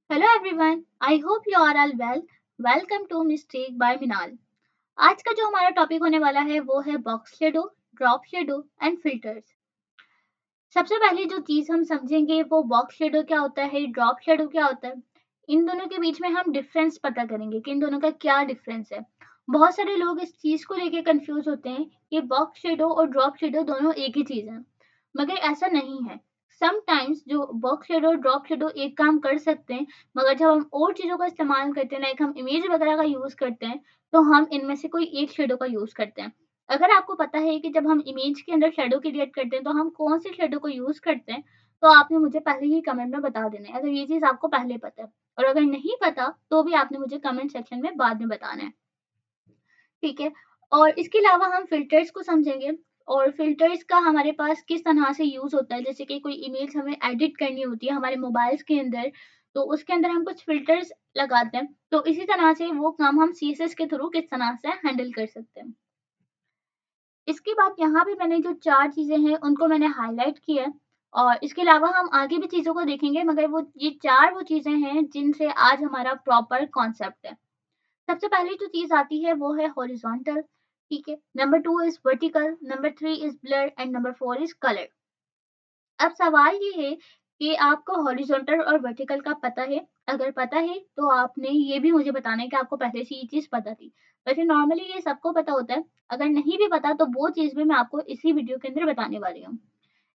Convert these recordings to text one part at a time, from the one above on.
Hello everyone, I hope you are all well. Welcome to mistake by Minal. आज का जो हमारा टॉपिक होने वाला है वो है box shadow, drop shadow and filters. सबसे पहले जो चीज हम समझेंगे वो बॉक्स शेडो क्या होता है, ड्रॉप शेडो क्या होता है। इन दोनों के बीच में हम डिफरेंस पता करेंगे कि इन दोनों का क्या डिफरेंस है। बहुत सारे लोग इस चीज को लेके कंफ्यूज होते हैं कि बॉक्स शेडो और ड्रॉप शेडो दोनों एक ही चीज है, मगर ऐसा नहीं है। समटाइम्स जो बॉक्स शेडो और ड्रॉप शेडो एक काम कर सकते हैं, मगर जब हम और चीज़ों का इस्तेमाल करते हैं, लाइक हम इमेज वगैरह का यूज़ करते हैं, तो हम इनमें से कोई एक शेडो का यूज़ करते हैं। अगर आपको पता है कि जब हम इमेज के अंदर शेडो क्रिएट करते हैं, तो हम कौन से शेडो को यूज़ करते हैं, तो आपने मुझे पहले ही कमेंट में बता देना है, अगर ये चीज़ आपको पहले पता है। और अगर नहीं पता, तो भी आपने मुझे कमेंट सेक्शन में बाद में बताना है। ठीक है? और इसके अलावा हम फ़िल्टर्स को समझेंगे और फ़िल्टर्स का हमारे पास किस तरह से यूज़ होता है। जैसे कि कोई इमेज हमें एडिट करनी होती है हमारे मोबाइल्स के अंदर, तो उसके अंदर हम कुछ फ़िल्टर्स लगाते हैं। तो इसी तरह से वो काम हम सीएसएस के थ्रू किस तरह से हैंडल कर सकते हैं। इसके बाद यहाँ पे मैंने जो 4 चीज़ें हैं उनको मैंने हाइलाइट किया है और इसके अलावा हम आगे भी चीज़ों को देखेंगे, मगर वो ये 4 वो चीज़ें हैं जिनसे आज हमारा प्रॉपर कॉन्सेप्ट है। सबसे पहली जो चीज़ आती है वो है हॉरिजॉन्टल, ठीक है? Number 2 is vertical, number 3 is blur and number 4 is colour. अब सवाल ये है कि आपको हॉरिजॉन्टल और वर्टिकल का पता है? अगर पता है तो आपने ये भी मुझे बताना है कि आपको पहले से ये चीज़ पता थी। वैसे नॉर्मली ये सबको पता होता है, अगर नहीं भी पता तो वो चीज़ भी मैं आपको इसी वीडियो के अंदर बताने वाली हूँ।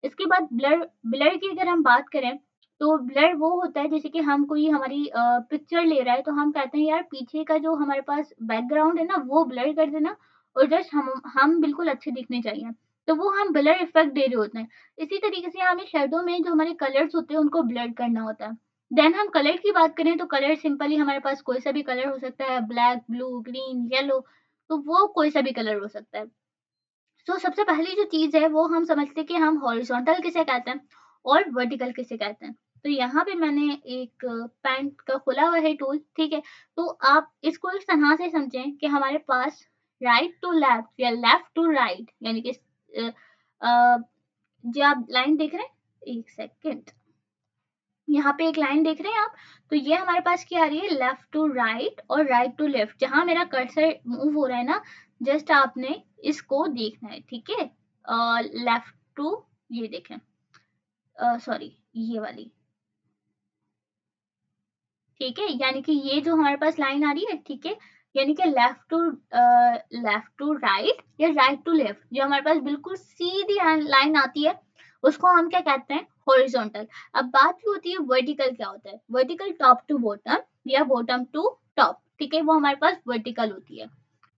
इसके बाद ब्लर, ब्लर की अगर हम बात करें, तो ब्लर वो होता है जैसे कि हम कोई हमारी पिक्चर ले रहा है, तो हम कहते हैं यार पीछे का जो हमारे पास बैकग्राउंड है ना वो ब्लर कर देना और जस्ट हम बिल्कुल अच्छे दिखने चाहिए, तो वो हम ब्लर इफेक्ट दे रहे होते हैं। इसी तरीके से हमें शेडो में जो हमारे कलर्स होते हैं उनको ब्लर करना होता है। देन हम कलर की बात करें तो कलर सिंपली हमारे पास कोई सा भी कलर हो सकता है, ब्लैक, ब्लू, ग्रीन, येलो, तो वो कोई सा भी कलर हो सकता है। तो सबसे पहली जो चीज़ है वो हम समझते हैं कि हम हॉरिजॉन्टल किसे कहते हैं और वर्टिकल किसे कहते हैं। तो यहाँ पे मैंने एक पैंट का खुला हुआ है टूल, ठीक है? तो आप इसको इस तरह से समझें कि हमारे पास राइट टू लेफ्ट या लेफ्ट टू राइट, यानी कि अ अ, जो आप लाइन देख रहे हैं, 1 सेकंड। यहाँ पे एक लाइन देख रहे हैं आप? तो ये हमारे पास क्या आ रही है, लेफ्ट टू राइट और राइट टू लेफ्ट। जहाँ मेरा कर्सर मूव हो रहा है ना, जस्ट आपने इसको देखना है, ठीक है? लेफ्ट टू, ये देखें, सॉरी, ये वाली, ठीक है? यानी कि ये जो हमारे पास लाइन आ रही है, ठीक है? यानी कि लेफ्ट टू राइट या राइट टू लेफ्ट, जो हमारे पास बिल्कुल सीधी लाइन आती है, उसको हम क्या कहते हैं, हॉरिजॉन्टल। अब बात की होती है वर्टिकल क्या होता है। वर्टिकल टॉप टू बॉटम या बॉटम टू टॉप, ठीक है? वो हमारे पास वर्टिकल होती है,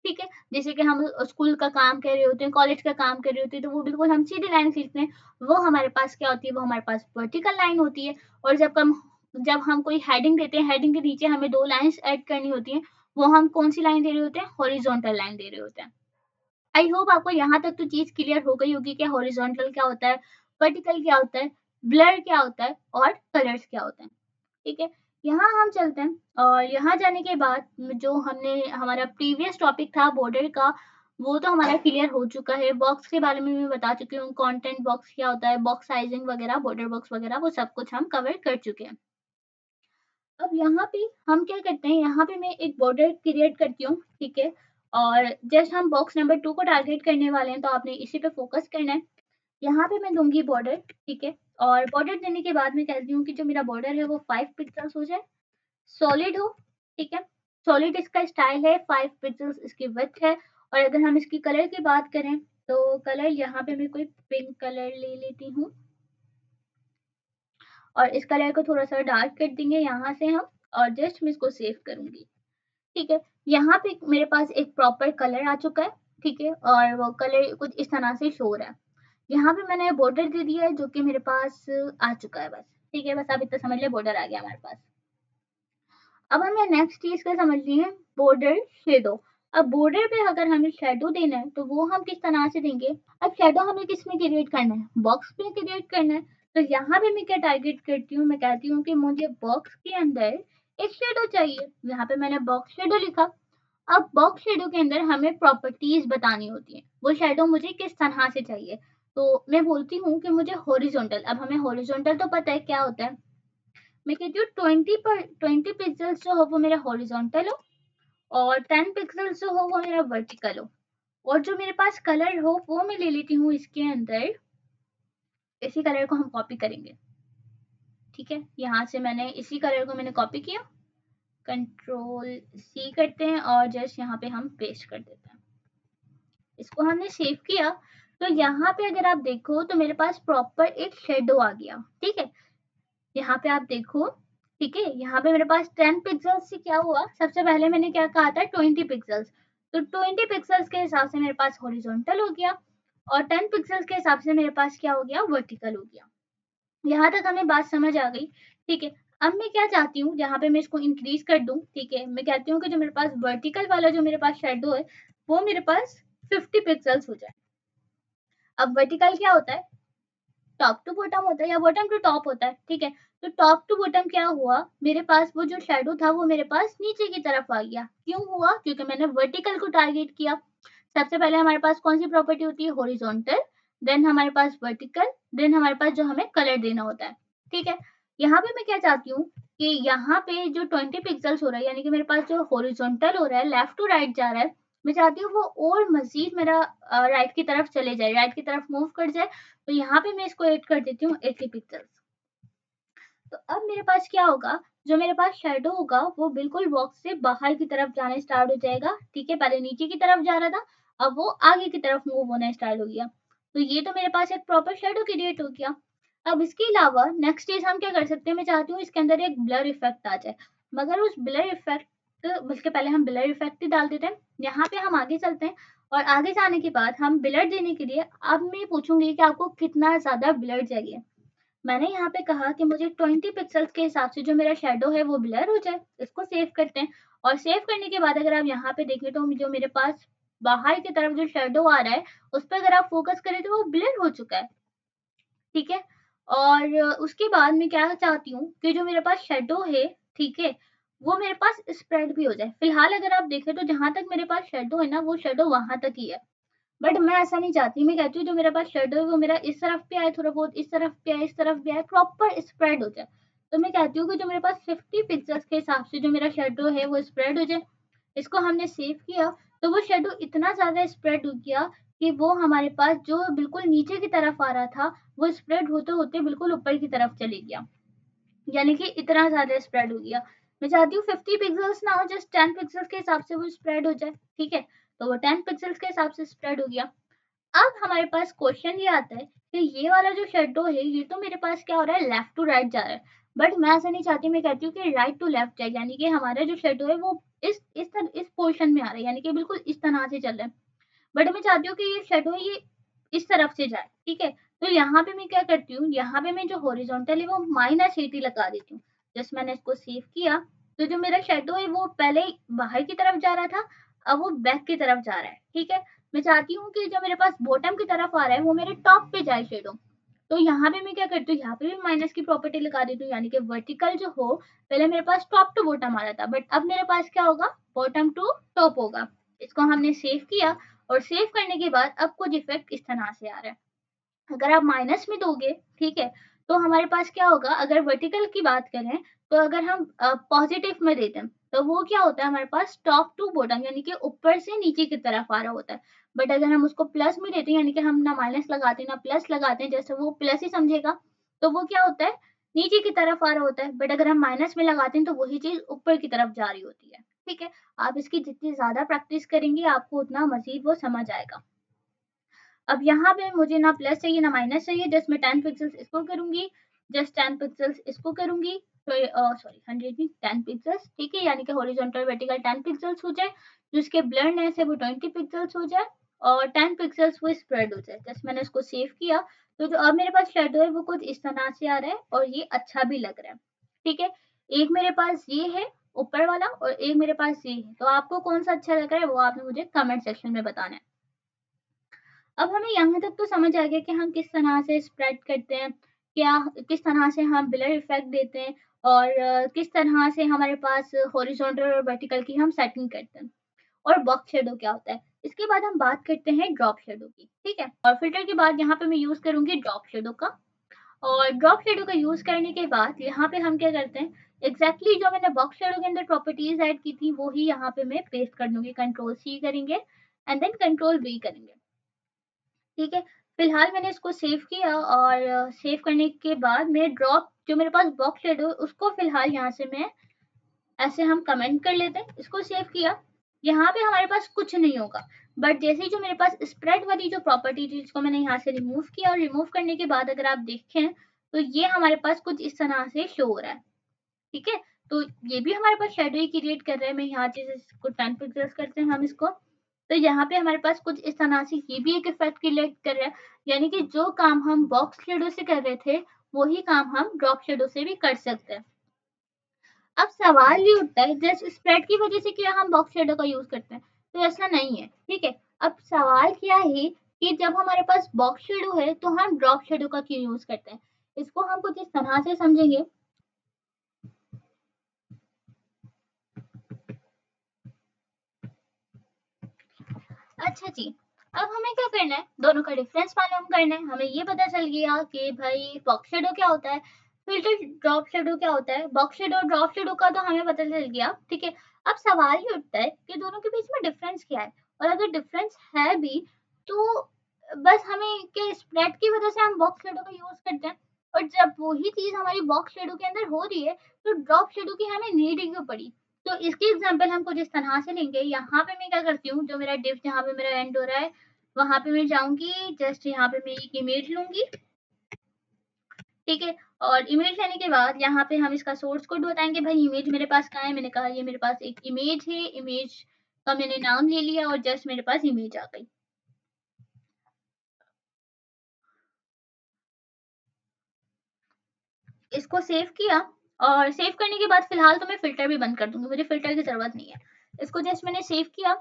ठीक है? जैसे कि हम स्कूल का काम कर रहे होते हैं, कॉलेज का काम कर रहे होते हैं, तो वो बिल्कुल हम सीधी लाइन खींचते हैं, वो हमारे पास क्या होती है, वो हमारे पास वर्टिकल लाइन होती है। और जब हम कोई हेडिंग देते हैं, हेडिंग के नीचे हमें 2 लाइन्स ऐड करनी होती हैं, वो हम कौन-सी लाइन दे रहे होते हैं, हॉरिजॉन्टल लाइन दे रहे होते हैं। आई होप आपको यहाँ तक तो चीज़ क्लियर हो गई होगी कि हॉरिजॉन्टल क्या होता है, वर्टिकल क्या होता है, ब्लर क्या होता है और कलर्स क्या होते हैं। ठीक है? यहाँ हम चलते हैं और यहाँ जाने के बाद जो हमने हमारा प्रीवियस टॉपिक था बॉर्डर का, वो तो हमारा क्लियर हो चुका है। बॉक्स के बारे में मैं बता चुकी हूँ, कंटेंट बॉक्स क्या होता है, बॉक्स साइजिंग वगैरह, बॉर्डर बॉक्स वगैरह, वो सब कुछ हम कवर कर चुके हैं। अब यहाँ पे हम क्या करते हैं, यहाँ पे मैं एक बॉर्डर क्रिएट करती हूँ, ठीक है? और जस्ट हम बॉक्स नंबर 2 को टारगेट करने वाले हैं, तो आपने इसी पे फोकस करना है। यहाँ पे मैं दूँगी बॉर्डर, ठीक है? और बॉर्डर देने के बाद मैं कहती हूँ कि जो मेरा बॉर्डर है वो 5 पिक्सेल्स हो जाए, सॉलिड हो, ठीक है? सॉलिड इसका स्टाइल है, 5 पिक्सेल्स इसकी विड्थ है। और अगर हम इसकी कलर की बात करें, तो कलर यहाँ पे मैं कोई पिंक कलर ले लेती हूँ और इस कलर को थोड़ा-सा डार्क कर देंगे यहाँ से हम, और जस्ट मैं इसको सेव करूँगी, ठीक है? यहाँ पे मेरे पास एक प्रॉपर कलर आ चुका है, ठीक है? और वो कलर कुछ इस तरह से शो हो रहा है। यहाँ पे मैंने बॉर्डर दे दिया है जो कि मेरे पास आ चुका है बस, ठीक है? बस आप इतना समझ लें, बॉर्डर आ गया हमारे पास। अब हमें नेक्स्ट चीज़ क्या समझनी है, बॉर्डर शेडो। अब बॉर्डर पे अगर हमें शेडो देना है तो वो हम किस तरह से देंगे। अब शेडो हमें किस में क्रिएट करना है, बॉक्स में क्रिएट करना है। तो यहाँ पे मैं क्या टारगेट करती हूँ, मैं कहती हूँ कि मुझे बॉक्स के अंदर एक शेडो चाहिए। यहाँ पे मैंने बॉक्स शेडो लिखा। अब बॉक्स शेडो के अंदर हमें प्रॉपर्टीज बतानी होती है, वो शेडो मुझे किस तरह से चाहिए। तो मैं बोलती हूँ कि मुझे हॉरिजॉन्टल, अब हमें हॉरिजॉन्टल तो पता है क्या होता है, मैं कहती हूँ 20 पिक्सल्स जो हो वो मेरा हॉरिजॉन्टल हो और 10 पिक्सल्स जो हो वो मेरा वर्टिकल हो। और जो मेरे पास कलर हो वो मैं ले लेती हूँ इसके अंदर, इसी कलर को हम कॉपी करेंगे। ठीक है, यहाँ से मैंने इसी कलर को मैंने कॉपी किया, कंट्रोल सी करते हैं और जस्ट यहाँ पे हम पेस्ट कर देते हैं। इसको हमने सेव किया तो यहाँ पे अगर आप देखो तो मेरे पास प्रॉपर एक शेडो आ गया। ठीक है, यहाँ पे आप देखो, ठीक है, यहाँ पे मेरे पास 10 पिक्सल्स से क्या हुआ, सबसे पहले मैंने क्या कहा था 20 पिक्सल्स, तो 20 पिक्सल्स के हिसाब से मेरे पास हॉरिजॉन्टल हो गया और 10 पिक्सल्स के हिसाब से मेरे पास क्या हो गया, वर्टिकल हो गया। यहाँ तक हमें बात समझ आ गई। ठीक है, अब मैं क्या चाहती हूँ, यहाँ पे मैं इसको इंक्रीज कर दूं। ठीक है, मैं कहती हूँ कि जो मेरे पास वर्टिकल वाला जो मेरे पास शेडो है वो मेरे पास 50 पिक्सल्स हो जाए। अब वर्टिकल क्या होता है, टॉप टू बॉटम होता है या बॉटम टू टॉप होता है। ठीक है, तो टॉप टू बॉटम क्या हुआ, मेरे पास वो जो शेडो था वो मेरे पास नीचे की तरफ आ गया। क्यों हुआ, क्योंकि मैंने वर्टिकल को टारगेट किया। सबसे पहले हमारे पास कौन सी प्रॉपर्टी होती है, हॉरिजॉन्टल, देन हमारे पास वर्टिकल, देन हमारे पास जो हमें कलर देना होता है। ठीक है, यहाँ पे मैं क्या चाहती हूँ कि यहाँ पे जो 20 पिक्सल्स हो रहा है, यानी कि मेरे पास जो हॉरिजॉन्टल हो रहा है, लेफ्ट टू राइट जा रहा है, मैं चाहती हूँ वो और मजीद मेरा राइट की तरफ चले जाए, राइट की तरफ मूव कर जाए। तो यहाँ पे मैं इसको ऐड कर देती हूँ 80 पिक्सल्स। तो अब मेरे पास क्या होगा, जो मेरे पास शेडो होगा वो बिल्कुल बॉक्स से बाहर की तरफ जाने स्टार्ट हो जाएगा। ठीक है, पहले नीचे की तरफ जा रहा था, अब वो आगे की तरफ मूव होना स्टार्ट हो गया। तो ये तो मेरे पास एक प्रॉपर शेडो क्रिएट हो गया। अब इसके अलावा नेक्स्ट चीज हम क्या कर सकते हैं, मैं चाहती हूँ इसके अंदर एक ब्लर इफेक्ट आ जाए, मगर उस ब्लर इफेक्ट, बल्कि पहले हम ब्लर इफेक्ट ही डाल देते हैं। यहाँ पे हम आगे चलते हैं और आगे जाने के बाद हम ब्लर देने के लिए अब मैं पूछूंगी कि आपको कितना ज्यादा ब्लर चाहिए। मैंने यहाँ पे कहा कि मुझे 20 पिक्सल्स के हिसाब से जो मेरा शेडो है वो ब्लर हो जाए। इसको सेव करते हैं और सेव करने के बाद अगर आप यहाँ पे देखें तो जो मेरे पास बाहर की तरफ जो शेडो आ रहा है उस पर अगर आप फोकस करें तो वो ब्लर हो चुका है। ठीक है, और उसके बाद मैं क्या चाहती हूँ कि जो मेरे पास शेडो है, ठीक है, वो मेरे पास स्प्रेड भी हो जाए। फिलहाल अगर आप देखें तो जहां तक मेरे पास शेडो है ना वो शेडो वहां तक ही है, बट मैं ऐसा नहीं चाहती। मैं कहती हूँ जो मेरे पास शेडो है वो मेरा इस तरफ पे आए, थोड़ा बहुत इस तरफ पे आए, इस तरफ भी आए, प्रॉपर स्प्रेड हो जाए। तो मैं कहती हूँ कि जो मेरे पास 50 पिक्सल्स के हिसाब से जो मेरा शेडो है वो स्प्रेड हो जाए। इसको हमने सेव किया तो वो शेडो इतना ज्यादा स्प्रेड हो गया कि वो हमारे पास जो बिल्कुल नीचे की तरफ आ रहा था वो स्प्रेड होते होते बिल्कुल ऊपर की तरफ चले गया, यानी कि इतना ज्यादा स्प्रेड हो गया। मैं चाहती हूँ 50 पिक्सल्स ना हो, जस्ट 10 पिक्सल्स के हिसाब से वो स्प्रेड हो जाए। ठीक है, तो वो 10 पिक्सल्स के हिसाब से स्प्रेड हो गया। अब हमारे पास क्वेश्चन ये आता है कि ये वाला जो शेडो है ये तो मेरे पास क्या हो रहा है, लेफ्ट टू राइट जा रहा है, बट मैं ऐसा नहीं चाहती। मैं कहती हूँ कि राइट टू लेफ्ट जाए, यानी कि हमारा जो शेडो है वो इस पोर्शन में आ रहा है, यानी कि बिल्कुल इस तरह से चल रहा है। बट मैं चाहती हूँ कि ये शेडो ये इस तरफ से जाए। ठीक है, तो यहाँ पे मैं क्या करती हूँ, यहाँ पे मैं जो हॉरिजॉन्टल है वो -80 लगा देती हूँ। जस्ट मैंने इसको सेव किया तो जो मेरा शेडो है वो पहले बाहर की तरफ जा रहा था, अब वो बैक की तरफ जा रहा है। ठीक है, मैं चाहती हूँ कि जो मेरे पास बॉटम की तरफ आ रहा है वो मेरे टॉप पे जाए शेडो। तो यहाँ पे मैं क्या करती हूँ, यहाँ पे भी माइनस की प्रॉपर्टी लगा देती हूँ, यानी कि वर्टिकल जो हो, पहले मेरे पास टॉप टू बॉटम आ रहा था, बट अब मेरे पास क्या होगा, बॉटम टू टॉप होगा। इसको हमने सेव किया और सेव करने के बाद अब कुछ इफेक्ट इस तरह से आ रहा है। अगर आप माइनस में दोगे, ठीक है, तो हमारे पास क्या होगा, अगर वर्टिकल की बात करें तो अगर हम पॉजिटिव में देते हैं तो वो क्या होता है, हमारे पास टॉप टू बॉटम, यानी कि ऊपर से नीचे की तरफ आ रहा होता है। बट अगर हम उसको प्लस में देते हैं, यानी कि हम ना माइनस लगाते हैं ना प्लस लगाते हैं, जैसे वो प्लस ही समझेगा, तो वो क्या होता है, नीचे की तरफ आ रहा होता है। बट अगर हम माइनस में लगाते हैं तो वही चीज ऊपर की तरफ जा रही होती है। ठीक है, आप इसकी जितनी ज्यादा प्रैक्टिस करेंगे आपको उतना मजीद वो समझ आएगा। अब यहाँ पे मुझे ना प्लस चाहिए ना माइनस चाहिए, जस्ट मैं 10 पिक्सल्स इसको करूंगी, जस्ट 10 पिक्सल्स इसको करूंगी, सॉरी 100 नहीं 10 पिक्सल्स। ठीक है, यानी कि हॉरिजॉन्टल वर्टिकल 10 पिक्सल्स हो जाए, जो इसके ब्लरनेस है वो 20 पिक्सल्स हो जाए और 10 पिक्सल्स वो स्प्रेड हो जाए। जस्ट मैंने इसको सेव किया तो जो अब मेरे पास शेडो है वो कुछ इस तरह से आ रहा है और ये अच्छा भी लग रहा है। ठीक है, एक मेरे पास ये है ऊपर वाला और एक मेरे पास ये है, तो आपको कौन सा अच्छा लग रहा है वो आपने मुझे कमेंट सेक्शन में बताना है। अब हमें यहाँ तक तो समझ आ गया कि हम किस तरह से स्प्रेड करते हैं, क्या किस तरह से हम ब्लर इफेक्ट देते हैं और किस तरह से हमारे पास हॉरिजॉन्टल और वर्टिकल की हम सेटिंग करते हैं और बॉक्स शेडो क्या होता है। इसके बाद हम बात करते हैं ड्रॉप शेडो की। ठीक है, और फिल्टर के बाद यहाँ पे मैं यूज करूंगी ड्रॉप शेडो का। और ड्रॉप शेडो का यूज करने के बाद यहाँ पे हम क्या करते हैं, एग्जैक्टली जो मैंने बॉक्स शेडो के अंदर प्रॉपर्टीज ऐड की थी वो ही यहाँ पे मैं पेस्ट कर दूंगी। कंट्रोल सी करेंगे एंड देन कंट्रोल वी करेंगे। ठीक है, फिलहाल मैंने इसको सेव किया और सेव करने के बाद मैं ड्रॉप जो मेरे पास बॉक्स शेडो उसको फिलहाल यहाँ से मैं ऐसे हम कमेंट कर लेते हैं। इसको सेव किया, यहाँ पे हमारे पास कुछ नहीं होगा, बट जैसे ही जो मेरे पास स्प्रेड वाली जो प्रॉपर्टी थी जिसको मैंने यहाँ से रिमूव किया, और रिमूव करने के बाद अगर आप देखें तो ये हमारे पास कुछ इस तरह से शो हो रहा है। ठीक है, तो ये भी हमारे पास शेडो ही क्रिएट कर रहा है। मैं यहाँ चीज इसको 10 पिक्सल्स करते हैं हम इसको, तो यहाँ पे हमारे पास कुछ इस तरह से ये भी एक इफेक्ट क्रिएट कर रहा है। यानी कि जो काम हम बॉक्स शेडो से कर रहे थे वही काम हम ड्रॉप शेडो से भी कर सकते हैं। अब सवाल ये उठता है जस्ट स्प्रेड की वजह से क्या हम बॉक्स शेडो का यूज करते हैं, तो ऐसा नहीं है। ठीक है, अब सवाल क्या है कि जब हमारे पास बॉक्स शेडो है तो हम ड्रॉप शेडो का क्यों यूज करते हैं। इसको हम कुछ इस तरह से समझेंगे। अच्छा जी, अब हमें क्या करना है, दोनों का डिफरेंस मालूम करना है। हमें ये पता चल गया कि भाई बॉक्स शेडो क्या होता है, फिल्टर ड्रॉप शेडो क्या होता है। बॉक्स शेडो और ड्रॉप शेडो का तो हमें पता चल गया। ठीक है, अब सवाल ये उठता है कि दोनों के बीच में डिफरेंस क्या है, और अगर डिफरेंस है भी तो बस हमें क्या स्प्रेड की वजह से हम बॉक्स शेडो का यूज करते हैं, और जब वही चीज हमारी बॉक्स शेडो के अंदर हो रही है तो ड्रॉप शेडो की हमें नीड ही क्यों पड़ी। तो इसकी एग्जांपल हम कुछ इस तरह से लेंगे। यहाँ पे मैं क्या करती हूँ, जो मेरा डिव जहाँ पे मेरा एंड हो रहा है वहां पे मैं जाऊंगी, जस्ट यहाँ पे मैं एक इमेज लूंगी। ठीक है, और इमेज लेने के बाद यहाँ पे हम इसका सोर्स कोड बताएंगे। भाई इमेज मेरे पास कहाँ है, मैंने कहा ये मेरे पास एक इमेज है, इमेज का मैंने नाम ले लिया और जस्ट मेरे पास इमेज आ गई। इसको सेव किया, और सेव करने के बाद फिलहाल तो मैं फिल्टर भी बंद कर दूंगी, मुझे फिल्टर की जरूरत नहीं है। इसको जस्ट मैंने सेव किया।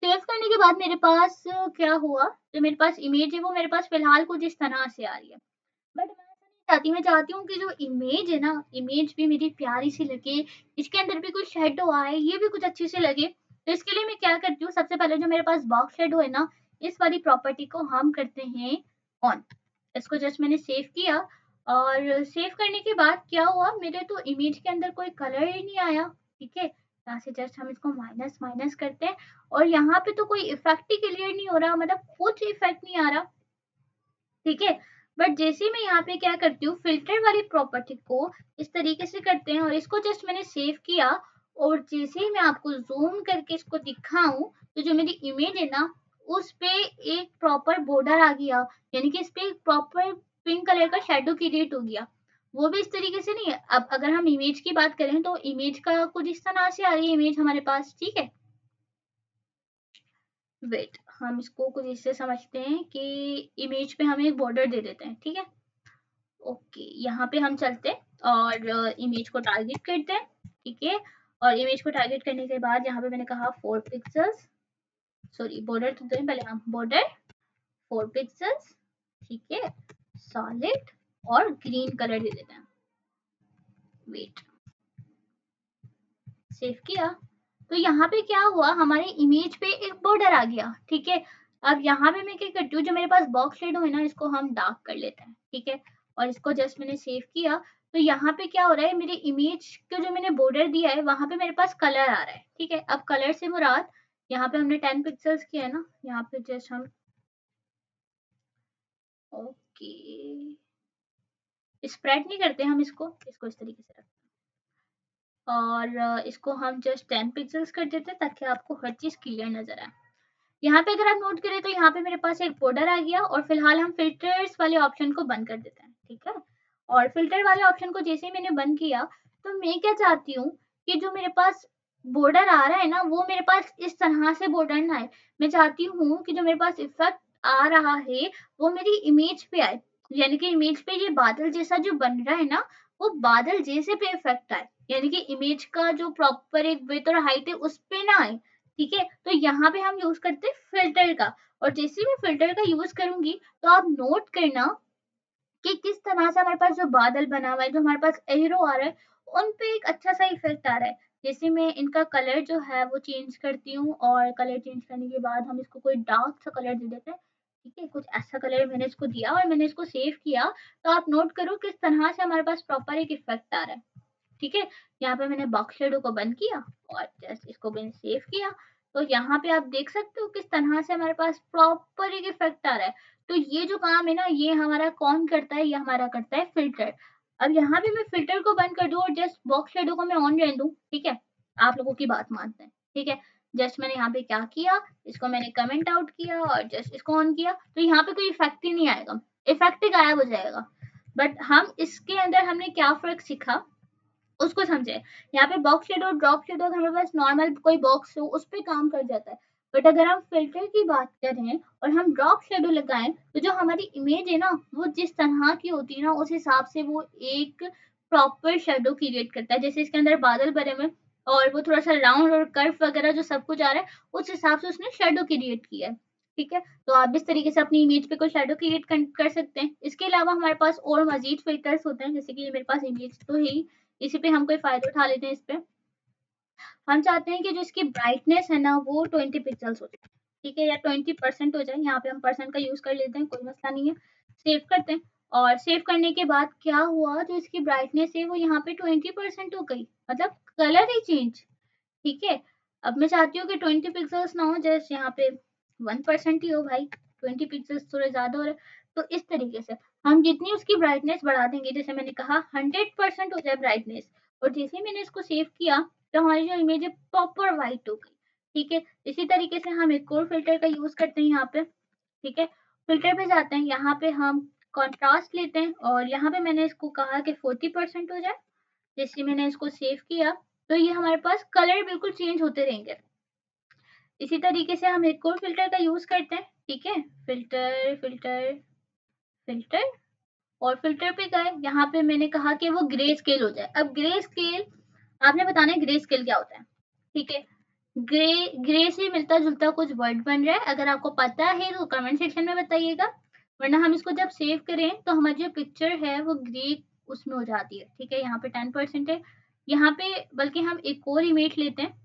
सेव करने के बाद मेरे पास क्या हुआ, जो मेरे पास इमेज है वो मेरे पास फिलहाल कुछ इस तरह से आ रही है। बट मैं ऐसा नहीं चाहती, मैं चाहती हूँ कि जो इमेज है ना, इमेज भी मेरी प्यारी सी लगे, इसके अंदर भी कुछ शेडो आए, ये भी कुछ अच्छी सी लगे। तो इसके लिए मैं क्या करती हूँ, सबसे पहले जो मेरे पास बॉक्स शेडो है ना, इस वाली प्रॉपर्टी को हम करते हैं ऑन। इसको जस्ट मैंने सेव किया, और सेव करने के बाद क्या हुआ, मेरे तो इमेज के अंदर कोई कलर ही नहीं आया। ठीक है, यहाँ से जस्ट हम इसको माइनस माइनस करते हैं, और यहाँ पे तो कोई इफेक्ट ही क्लियर नहीं हो रहा, मतलब कुछ इफेक्ट नहीं आ रहा। ठीक है, बट जैसे मैं यहाँ पे क्या करती हूँ, फिल्टर वाली प्रॉपर्टी को इस तरीके से करते हैं, और इसको जस्ट मैंने सेव किया, और जैसे ही मैं आपको जूम करके इसको दिखाऊं तो जो मेरी इमेज है ना उस पे एक प्रॉपर बॉर्डर आ गया, यानी कि इस पे एक प्रॉपर पिंक कलर का शेडो क्रिएट हो गया। वो भी इस तरीके से नहीं है। अब अगर हम इमेज की बात करें तो इमेज का कुछ इस तरह से आ रही है इमेज हमारे पास। ठीक है, वेट, हम इसको कुछ इससे समझते हैं कि इमेज पे हम एक बॉर्डर दे देते हैं। ठीक है, ओके, यहाँ पे हम चलते हैं और इमेज को टारगेट करते हैं। ठीक है, और इमेज को टारगेट करने के बाद यहाँ पे मैंने कहा 4 पिक्सल्स, सॉरी बॉर्डर तो दें पहले, हम बॉर्डर 4 पिक्सल्स। ठीक है, सॉलिड, और ग्रीन कलर दे देते हैं। वेट, सेव किया, तो यहाँ पे क्या हुआ, हमारे इमेज पे एक बॉर्डर आ गया। ठीक है, अब यहाँ पे मैं क्या करती हूँ, जो मेरे पास बॉक्स शेडो है ना इसको हम डार्क कर लेते हैं। ठीक है, और इसको जस्ट मैंने सेव किया, तो यहाँ पे क्या हो रहा है, मेरे इमेज को जो मैंने बॉर्डर दिया है वहां पे मेरे पास कलर आ रहा है। ठीक है, अब कलर से मुराद, यहाँ पे हमने 10 पिक्सल्स किया है ना, यहाँ पे जस्ट हम, ओके, स्प्रेड नहीं करते हम इसको, इसको इस तरीके से रखते हैं, और इसको हम जस्ट 10 पिक्सल्स कर देते हैं ताकि आपको हर चीज क्लियर नजर आए। यहाँ पे अगर आप नोट करें तो यहाँ पे मेरे पास एक बॉर्डर आ गया, और फिलहाल हम फिल्टर्स वाले ऑप्शन को बंद कर देते हैं। ठीक है, और फिल्टर वाले ऑप्शन को जैसे ही मैंने बंद किया, तो मैं क्या चाहती हूँ कि जो मेरे पास बॉर्डर आ रहा है ना वो मेरे पास इस तरह से बॉर्डर ना आए। मैं चाहती हूँ कि जो मेरे पास इफेक्ट आ रहा है वो मेरी इमेज पे आए, यानी कि इमेज पे ये बादल जैसा जो बन रहा है ना वो बादल जैसे पे इफेक्ट आए, यानी कि इमेज का जो प्रॉपर एक विड्थ और हाइट है उस पे ना आए। ठीक है, तो यहाँ पे हम यूज करते हैं फिल्टर का, और जैसे ही मैं फिल्टर का यूज करूंगी तो आप नोट करना कि किस तरह से हमारे पास जो बादल बना हुआ है, जो हमारे पास एरो आ रहा है, उन पे एक अच्छा सा इफेक्ट आ रहा है। जैसे मैं इनका कलर जो है वो चेंज करती हूँ, और कलर चेंज करने के बाद हम इसको कोई डार्क सा कलर दे देते हैं। ठीक है, कुछ ऐसा कलर मैंने इसको दिया और मैंने इसको सेव किया, तो आप नोट करो किस तरह से हमारे पास प्रॉपर एक इफेक्ट आ रहा है। ठीक है, यहाँ पे मैंने बॉक्स शेडो को बंद किया और जस्ट इसको मैंने सेव किया, तो यहाँ पे आप देख सकते हो किस तरह से हमारे पास प्रॉपर एक इफेक्ट आ रहा है। तो ये जो काम है ना, ये हमारा कौन करता है, ये हमारा करता है फिल्टर। अब यहाँ पे मैं फिल्टर को बंद कर दूं और जस्ट बॉक्स शेडो को मैं ऑन रहने दूं, ठीक है, आप लोगों की बात मानते हैं। ठीक है, जस्ट मैंने यहाँ पे क्या किया, इसको मैंने कमेंट आउट किया और जस्ट इसको ऑन किया, तो यहाँ पे कोई इफेक्ट ही नहीं आएगा, इफेक्ट ही गायब हो जाएगा। बट हम इसके अंदर हमने क्या फर्क सीखा उसको समझे। यहाँ पे बॉक्स शेडो ड्रॉप शेडो हमारे पास नॉर्मल कोई बॉक्स हो उस पर काम कर जाता है, बट अगर हम फिल्टर की बात करें और हम ड्रॉप शेडो लगाएं, तो जो हमारी इमेज है ना, वो जिस तरह की होती है ना, उस हिसाब से वो एक प्रॉपर शेडो क्रिएट करता है। जैसे इसके अंदर बादल भरे हुए और वो थोड़ा सा राउंड और कर्व वगैरह जो सब कुछ आ रहा है, उस हिसाब से उसने शेडो क्रिएट किया है। ठीक है, तो आप इस तरीके से अपनी इमेज पे कोई शेडो क्रिएट कर सकते हैं। इसके अलावा हमारे पास और मजीद फिल्टर्स होते हैं, जैसे कि मेरे पास इमेज तो है, इसी पे हम कोई फायदा उठा लेते हैं। इस पे हम चाहते हैं कि जो इसकी ब्राइटनेस है ना, वो 20 पिक्सल्स हो जाए, ठीक है, या 20% हो जाए। यहाँ पे हम परसेंट का यूज कर लेते हैं, कोई मसला नहीं है। सेव करते हैं और सेव करने के बाद क्या हुआ, जो इसकी ब्राइटनेस है वो यहाँ पे 20% हो गई, मतलब कलर ही चेंज। ठीक है, अब मैं चाहती हूँ कि 20 पिक्सल्स ना हो, जैसे यहाँ पे 1% ही हो भाई, 20 पिक्सल्स थोड़े ज्यादा हो रहे। तो इस तरीके से हम जितनी उसकी ब्राइटनेस बढ़ा देंगे, जैसे मैंने कहा 100% हो जाए ब्राइटनेस, और जैसे ही मैंने इसको सेव किया, तो हमारी जो इमेज है प्रॉपर वाइट हो गई। ठीक है, इसी तरीके से हम एक और फिल्टर का यूज करते हैं यहाँ पे। ठीक है, फिल्टर पे जाते हैं, यहाँ पे हम कॉन्ट्रास्ट लेते हैं और यहाँ पे मैंने इसको कहा कि 40% हो जाए। जैसे मैंने इसको सेव किया, तो ये हमारे पास कलर बिल्कुल चेंज होते रहेंगे। इसी तरीके से हम एक और फिल्टर का यूज करते हैं। ठीक है, फिल्टर फिल्टर फिल्टर, और फिल्टर पे गए, यहाँ पे मैंने कहा कि वो ग्रे स्केल हो जाए। अब ग्रे स्केल आपने बताना है ग्रे स्केल क्या होता है। ठीक है, ग्रे ग्रे से मिलता जुलता कुछ वर्ड बन रहा है, अगर आपको पता है तो कमेंट सेक्शन में बताइएगा, वरना हम इसको जब सेव करें तो हमारी जो पिक्चर है वो ग्रे उसमें हो जाती है। ठीक है, यहाँ पे 10% है, यहाँ पे बल्कि हम एक और इमेज लेते हैं।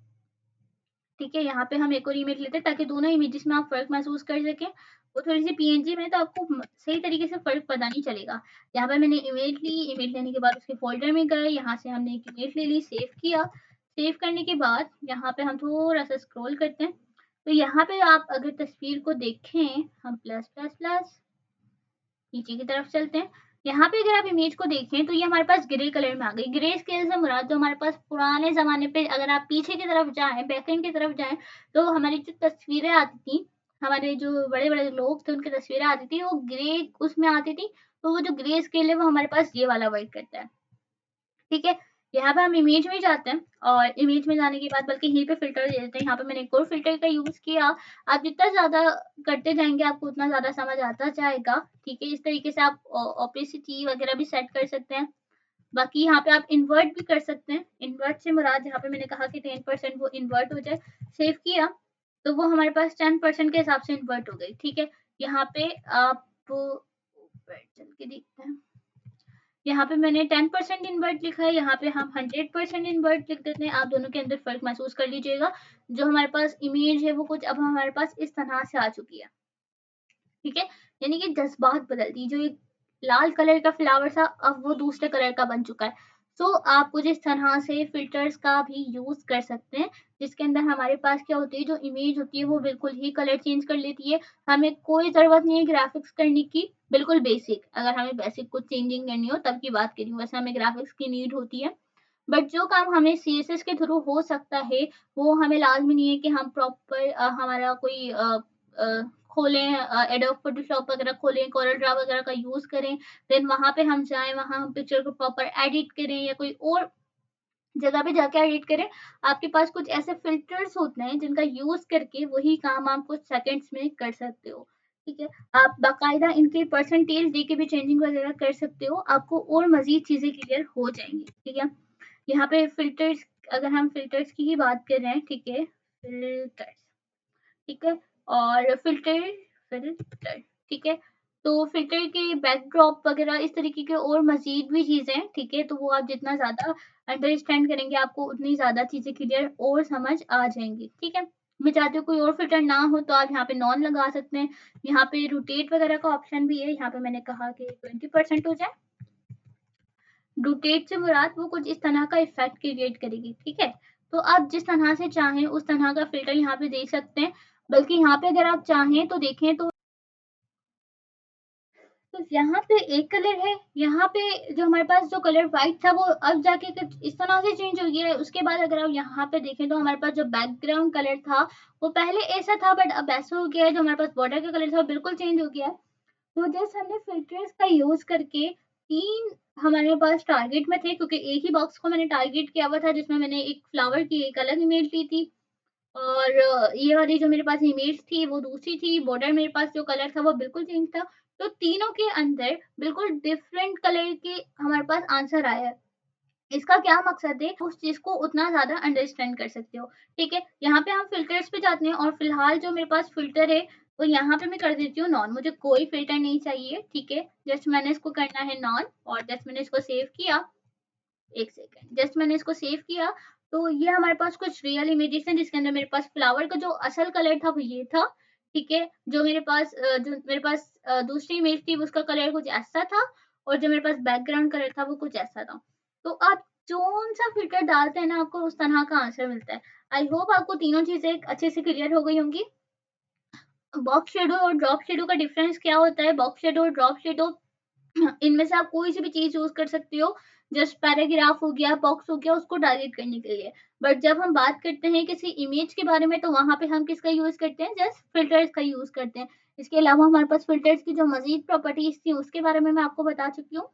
ठीक है, यहाँ पे हम एक और इमेज लेते हैं ताकि दोनों इमेजेस में आप फर्क महसूस कर सकें। वो थोड़ी सी पीएनजी में, तो आपको सही तरीके से फर्क पता नहीं चलेगा। यहाँ पे मैंने इमेज ली, इमेज लेने के बाद उसके फोल्डर में गए, यहाँ से हमने एक इमेज ले ली, सेव किया। सेव करने के बाद यहाँ पे हम थोड़ा सा स्क्रॉल करते हैं, तो यहाँ पे आप अगर तस्वीर को देखें, हम प्लस प्लस प्लस नीचे की तरफ चलते हैं। यहाँ पे अगर आप इमेज को देखें, तो ये हमारे पास ग्रे कलर में आ गई। ग्रे स्केल से मुराद जो हमारे पास पुराने जमाने पे, अगर आप पीछे की तरफ जाएं, बैकएंड की तरफ जाएं, तो हमारी जो तस्वीरें आती थी, हमारे जो बड़े बड़े लोग थे उनकी तस्वीरें आती थी, वो ग्रे उसमें आती थी। तो वो जो ग्रे स्केल है वो हमारे पास ये वाला वर्क करता है। ठीक है, यहाँ पे हम इमेज में जाते हैं और इमेज में जाने के बाद बल्कि यहीं पे फिल्टर दे देते हैं। यहाँ पे मैंने एक और फिल्टर का यूज किया। आप जितना ज्यादा करते जाएंगे आपको उतना ज्यादा समझ आता जाएगा। ठीक है, इस तरीके से आप ऑपेसिटी वगैरह भी सेट कर सकते हैं। बाकी यहाँ पे आप इन्वर्ट भी कर सकते हैं। इन्वर्ट से मुराद यहाँ पे मैंने कहा कि 10% वो इन्वर्ट हो जाए। सेव किया, तो वो हमारे पास 10% के हिसाब से इन्वर्ट हो गई। ठीक है, यहाँ पे आप चल के देखते हैं, यहाँ पे मैंने 10% इन्वर्ट लिखा है, यहाँ पे हम 100% इन्वर्ट लिख देते हैं। आप दोनों के अंदर फर्क महसूस कर लीजिएगा। जो हमारे पास इमेज है वो कुछ अब हमारे पास इस तरह से आ चुकी है। ठीक है, यानी कि जज्बात बदल दी, जो एक लाल कलर का फ्लावर था अब वो दूसरे कलर का बन चुका है। सो आप कुछ इस तरह से फिल्टर्स का भी यूज कर सकते हैं, जिसके अंदर हमारे पास क्या होती है, जो इमेज होती है वो बिल्कुल ही कलर चेंज कर लेती है। हमें कोई जरूरत नहीं है ग्राफिक्स करने की, बिल्कुल बेसिक, अगर हमें बेसिक कुछ चेंजिंग करनी हो तब की बात करी, वैसे हमें ग्राफिक्स की नीड होती है। बट जो काम हमें सीएसएस के थ्रू हो सकता है, वो हमें लाजमी नहीं है कि हम प्रॉपर हमारा कोई खोलें, एडोब फोटोशॉप वगैरह खोलें, कोरल ड्रा वगैरह का यूज करें, देन वहां पे हम जाएं, वहां हम पिक्चर को प्रॉपर एडिट करें या कोई और जगह पे जाके एडिट करें। आपके पास कुछ ऐसे फिल्टर्स होते हैं जिनका यूज करके वही काम आप कुछ सेकंड्स में कर सकते हो। ठीक है, आप बाकायदा इनके परसेंटेज दे के भी चेंजिंग वगैरह कर सकते हो, आपको और मजीद चीजें क्लियर हो जाएंगी। ठीक है, यहाँ पे फिल्टर्स, अगर हम फिल्टर्स की ही बात कर रहे हैं, ठीक है, फिल्टर्स, ठीक है, और फिल्टर फिल्टर, ठीक है, तो फिल्टर के बैकड्रॉप वगैरह इस तरीके के और मजीद भी चीजें हैं। ठीक है, तो वो आप जितना ज्यादा अंडरस्टैंड करेंगे आपको उतनी ज्यादा चीजें क्लियर और समझ आ जाएंगी। ठीक है, मैं चाहती हूँ कोई और फिल्टर ना हो तो आप यहाँ पे नॉन लगा सकते हैं। यहाँ पे रोटेट वगैरह का ऑप्शन भी है। यहाँ पे मैंने कहा कि 20% हो जाए। रोटेट से मुराद वो कुछ इस तरह का इफेक्ट क्रिएट करेगी, ठीक है। तो आप जिस तरह से चाहें उस तरह का फिल्टर यहाँ पे दे सकते हैं। बल्कि यहाँ पे अगर आप चाहें तो देखें तो यहाँ पे एक कलर है, यहाँ पे जो हमारे पास जो कलर व्हाइट था वो अब जाके कुछ इस तरह से चेंज हो गया है। उसके बाद अगर आप यहाँ पे देखें तो हमारे पास जो बैकग्राउंड कलर था वो पहले ऐसा था, बट अब ऐसा हो गया है। जो हमारे पास बॉर्डर का कलर था वो बिल्कुल चेंज हो गया है। तो जैसे हमने फिल्टर्स का यूज करके 3 हमारे पास टारगेट में थे, क्योंकि एक ही बॉक्स को मैंने टारगेट किया हुआ था जिसमें मैंने एक फ्लावर की एक अलग इमेज ली थी, और ये वाली जो मेरे पास इमेज थी वो दूसरी थी। बॉर्डर मेरे पास जो कलर था वो बिल्कुल चेंज था। तो तीनों के अंदर बिल्कुल डिफरेंट कलर के हमारे पास आंसर आया है। इसका क्या मकसद है, उस चीज को उतना ज्यादा अंडरस्टैंड कर सकते हो, ठीक है। यहाँ पे हम फिल्टर्स पे जाते हैं और फिलहाल जो मेरे पास फिल्टर है तो यहाँ पे मैं कर देती हूँ नॉन। मुझे कोई फिल्टर नहीं चाहिए, ठीक है। जस्ट मैंने इसको करना है नॉन, और जस्ट मैंने इसको सेव किया। एक सेकेंड, जस्ट मैंने इसको सेव किया। तो ये हमारे पास कुछ रियल इमेजेस हैं जिसके अंदर मेरे पास फ्लावर का जो असल कलर था वो ये था, ठीक है। जो मेरे पास दूसरी इमेज थी उसका कलर कुछ ऐसा था, और जो मेरे पास बैकग्राउंड कलर था वो कुछ ऐसा था। तो आप कौन सा फिल्टर डालते हैं ना, आपको उस तरह का आंसर मिलता है। आई होप आपको तीनों चीजें अच्छे से क्लियर हो गई होंगी। बॉक्स शेडो और ड्रॉप शेडो का डिफरेंस क्या होता है। बॉक्स शेडो और ड्रॉप शेडो, इनमें से आप कोई सी भी चीज यूज कर सकते हो। जस्ट पैराग्राफ हो गया, बॉक्स हो गया, उसको डायरेक्ट करने के लिए। बट जब हम बात करते हैं किसी इमेज के बारे में तो वहां पे हम किसका यूज करते हैं, जस्ट फिल्टर्स का यूज करते हैं। इसके अलावा हमारे पास फिल्टर्स की जो मजीद प्रॉपर्टीज थी उसके बारे में मैं आपको बता चुकी हूँ।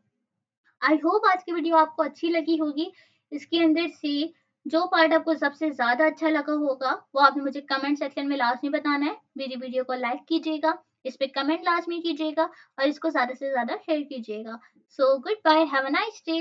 आई होप आज की वीडियो आपको अच्छी लगी होगी। इसके अंदर से जो पार्ट आपको सबसे ज्यादा अच्छा लगा होगा वो आपने मुझे कमेंट सेक्शन में लास्ट में बताना है। मेरी वीडियो को लाइक कीजिएगा, इस पे कमेंट लास्ट में कीजिएगा, और इसको ज्यादा से ज्यादा शेयर कीजिएगा। So good bye, have a nice day.